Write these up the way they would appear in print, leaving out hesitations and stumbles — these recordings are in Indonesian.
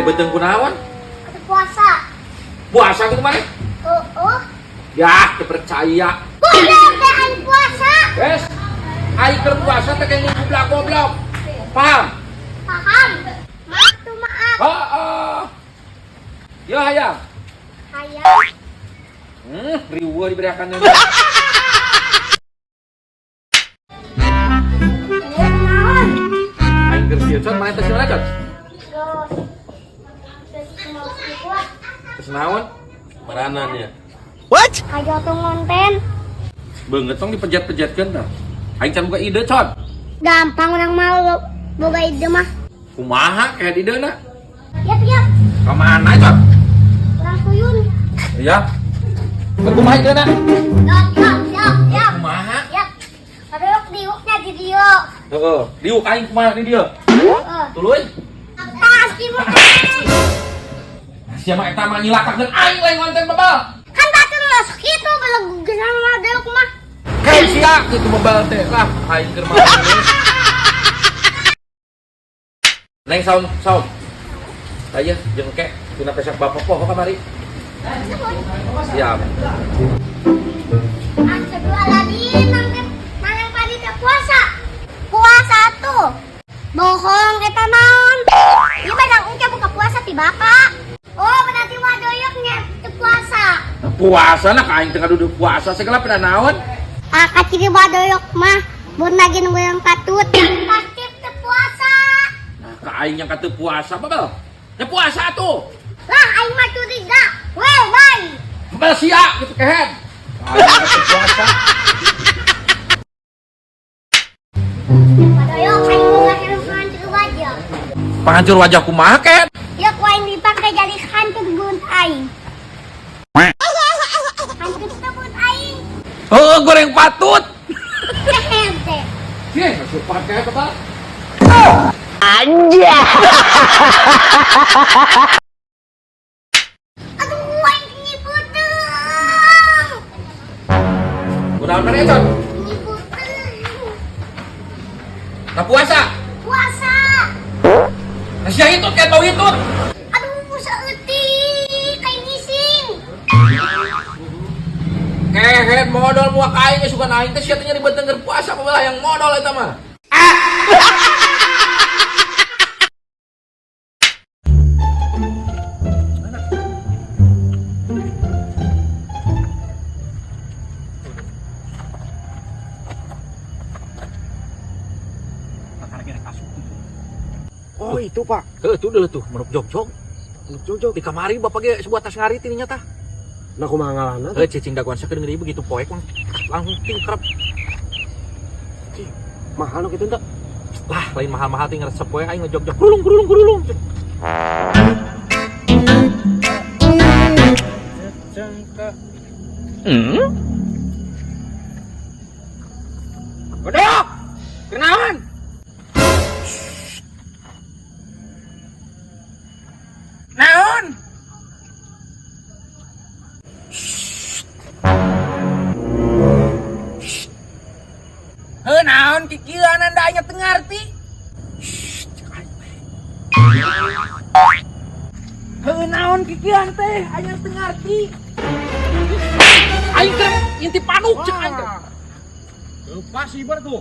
beteng kunaon? Puasa. Puasa gitu mana? Ya, percaya. Bukan puasa. Wes, aing keur puasa teh kayak goblok-goblok. Paham? Paham. Maaf tuh maaf. Oh. Ya, hayang. Hayang. Riweuh diberiakan nya. Naon? Aing keur kieu con, mana teh cenah con? Terus naon? Maranannya. Kayak tuh konten. Beungeut tong dipejet-pejetkeun tah. Aing can boga ide con. Gampang orang mau boga ide mah. Kumaha kayak ideuna? Yap. Ka mana con? Orang tuyun. Iya. Kumaha ideuna? Yap. Kumaha? Yap. Padahal diuknya di dia. Heeh, diuk aing kumaha di dieu? Tuluy. Tas di muka. Siapa eta mah nyilakakeun aing lain konten bebal. Kan batur lo segitu belum gesan mah deuk mah. Hei sia kitu bebal teh lah aing keur mah. Neng saum. Aya jeung ke dina pesak bapak poho kamari. Siap. Astagfirullahaladzim, nang padi teh puasa. Puasa tuh. Bohong eta naon? Ieu badang engke buka puasa ti Bapak. Oh, berarti wadoyoknya teu puasa. Puasa nah ka aing teh duduk puasa segala pina naon? Ciri wadoyok mah mun lagi nunggu yang patut. Pasti teu puasa. Nah, ka aing yang kateu puasa bebal. Ya puasa tuh. Lah aing mah curiga. Well, bye. Bebal sia kitu kehead. Aing kateu puasa. Wadoyok aing boga helm hancur wajah. Pahancur wajah kumaha kehead? Ya ku aing dipakai jadi hancur bunt aing. Hancur teu bunt aing. Heuh goreng patut. Kehem teh. Ye, masuk pakai bebal. Aduh, aing nyiputeuh. Kunaon mana con? Nyiputeuh. Nah puasa. Puasa. Nah sia hitut kayak bau hitut. Aduh, saeutik kayak ngising. Kehead modal muak aing suka aing teh sia teh nyari beteng keur puasa bebal yang modal eta mah. Oh itu pak, Tuh dulu tuh menurut jog-jog. Jojo. Di kamari bapak ge sebuah tas ngariti nih nyata. Nah aku mangalana. Cicing daguan sakedeung deui begitu poek langsung tingkrep. Mahal no gitu enggak? Lah lain mahal-mahal ting resep poe aing ngejog-jog gurulung. Godok. Kenaon? Naon? Naon kikieuan anda anya teu ngarti? Naon kikieuan teh anya teu ngarti? Aing keur intip panuk cek aing teh. Pas ibar tuh.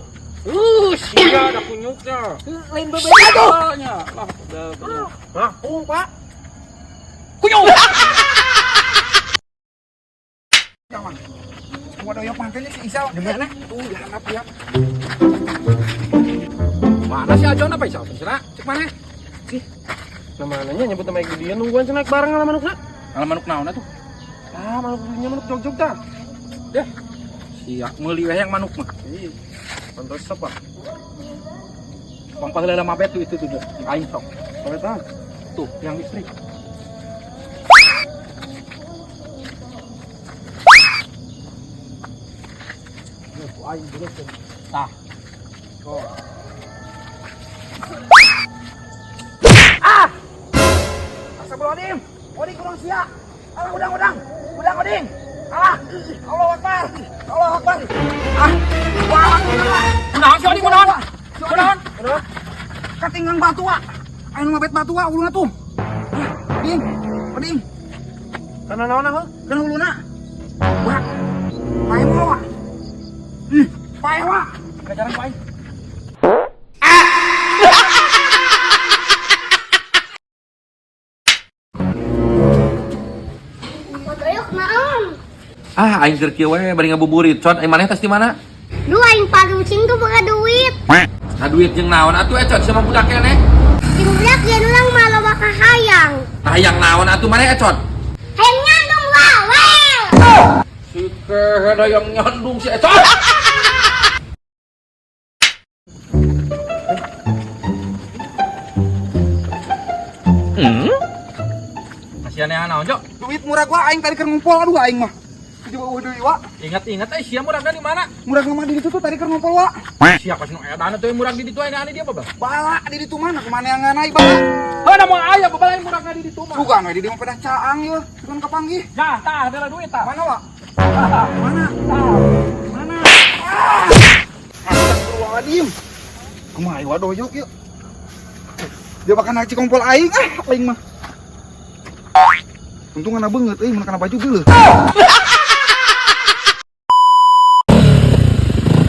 Sia ada kunyuknya. Lain bebeda tuh. Lah, udah. Pak. Kunyuk. Jangan. Wadoyok pantainya si Isal. Di mana? Tuh diharap ya. Mana si Ajon apa Isal? Cenah, cek mana? Namananya nyebut nama Egi dia nungguan cenah bareng sama manukna. Kalau manuk naon atuh? Ah, manuknya manuk jog-jog dah. Deh. Sia meuli we yang manuk mah. Ih. Pantos apa? Bang paheula mabet tuh itu tuh. Aing sok. Pawetan. Tuh, yang listrik. Aing dulu tuh. Tah. Oh. Astagfirullahaladzim. Oding kurang sia. Alah udang oding. Alah. Allahu Akbar. Wah. Kunaon si Oding kunaon? Katinggang batua. Aing mabet batua uluna tuh. Ding. Oh, Ding. Kana naon heuh? Kan huluna. Wah. Pae mo wa. Pae wa. Kajarang pae. Doyok naon? Ah, aing keur kieu we bari ngabuburit. Cot, aing maneh tos di mana? Duh aing parucing tuh boga duit. Duit jeung naon atuh Cot sama budak keneh? Dimulak ya ulang mah loba kahayang. Hayang naon atuh maneh Cot? Hayang nyandung wawel. Sikeun hoyong nyondung si Cot. Masih aneh naon, Cok? Duit murah gua aing tadi keur ngumpul aduh aing mah. Coba deui wa. Ingat-ingat sia muragna di mana? Murah mah di ditu tuh tadi keur ngumpul wa. Siapa sih nu edan teh murag di ditu aya dia apa, Bang? Bala di ditu mana kemana yang nganai bala. Heuh mah aya babalain muragna di ditu mah. Bukan we di dieu pedah caang ye. Bukan kapanggih. Dah, tah adalah duit tah. Mana wa? Mana? Mana? Astagfirullahaladzim. Kumaha wa doyok yuk. Dia bakal naik kumpul aing aing mah. Untung ana beungeut euy mun kana baju geuleuh.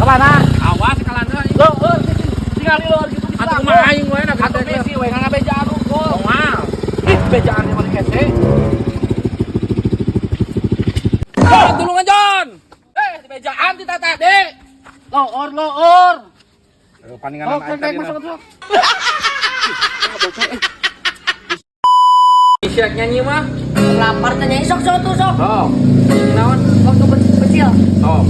Kalana? Awas kalana. Heuh, tinggal di luar gitu. Atuh kumaha aing we na kata besi we ngabejaan unggul. Moal. Bejaan yang paling hese. Jon, tulungan Jon. Di bejaan di tata, Dek. Loor. Paningan aing tadi. Siak nyanyi mah. Lapar tanya sok tuh. Oh. Naon? Waktu kecil. Oh.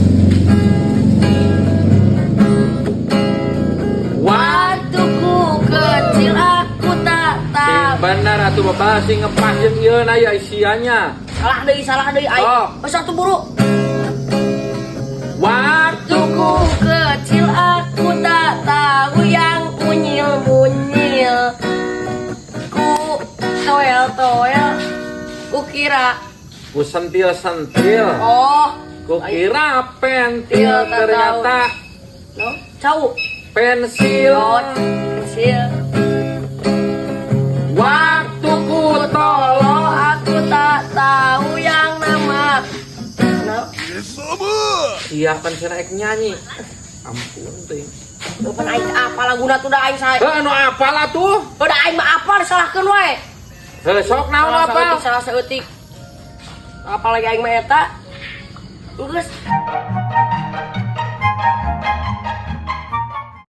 Waktuku kecil aku tak tahu. Benar atuh bapak sing ngepas jeung ieu na ya isiannya. Salah deui ai. Oh. Satu buru. Waktuku Kecil aku tak tahu yang unyil-unyil. Ku toel. Ku kira. ku sentil. Oh. Ku kira pentil ternyata No, cau. pensil. Oh, kecil. Waktuku Tolo aku tak tahu yang nama. No. iya kan saya naik nyanyi. Ampun teh. Bukan aing apa laguna tuh da aing sae. Anu apalah tuh? Udah aing mah apal disalahkeun wae. Sok naon apa? Salah saeutik. Apalagi aing mah eta. Geus.